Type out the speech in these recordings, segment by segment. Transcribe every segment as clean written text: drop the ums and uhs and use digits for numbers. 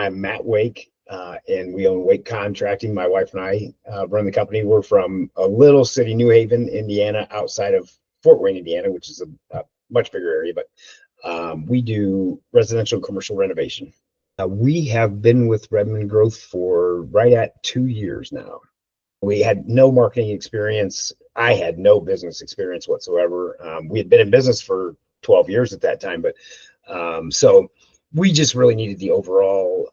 I'm Matt Wake, and we own Wake Contracting. My wife and I run the company. We're from a little city, New Haven, Indiana, outside of Fort Wayne, Indiana, which is a much bigger area, but we do residential and commercial renovation. We have been with Redmond Growth for right at 2 years now. We had no marketing experience. I had no business experience whatsoever. We had been in business for 12 years at that time, but so we just really needed the overall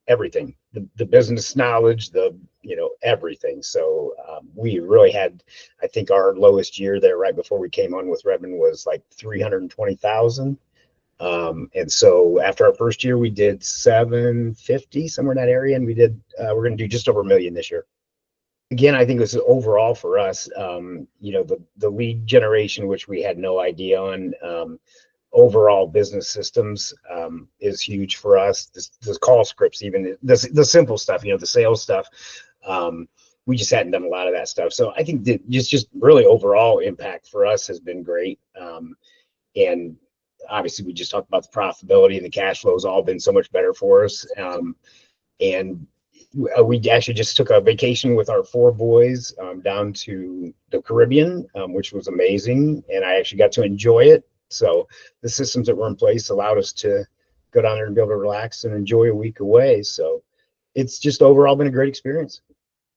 everything, the business knowledge, everything. So we really had, I think our lowest year there right before we came on with Redmond was like 320,000. And so after our first year, we did 750, somewhere in that area, and we're going to do just over $1 million this year. Again, I think this is overall for us, the lead generation, which we had no idea on, overall business systems is huge for us. The call scripts, even the simple stuff, the sales stuff. We just hadn't done a lot of that stuff. So I think that just really overall impact for us has been great. And obviously we just talked about the profitability and the cash flow has all been so much better for us. And we actually just took a vacation with our 4 boys down to the Caribbean, which was amazing. And I actually got to enjoy it. So the systems that were in place allowed us to go down there and be able to relax and enjoy a week away. So it's just overall been a great experience.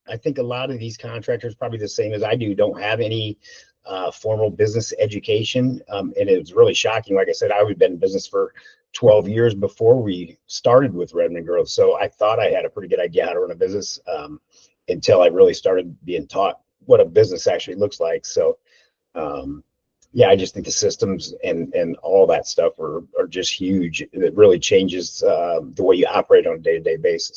I think a lot of these contractors, probably the same as I do, don't have any formal business education. And it was really shocking. Like I said, I had been in business for 12 years before we started with Redmond Growth. So I thought I had a pretty good idea how to run a business until I really started being taught what a business actually looks like. So yeah, I just think the systems and all that stuff are just huge. It really changes the way you operate on a day-to-day basis.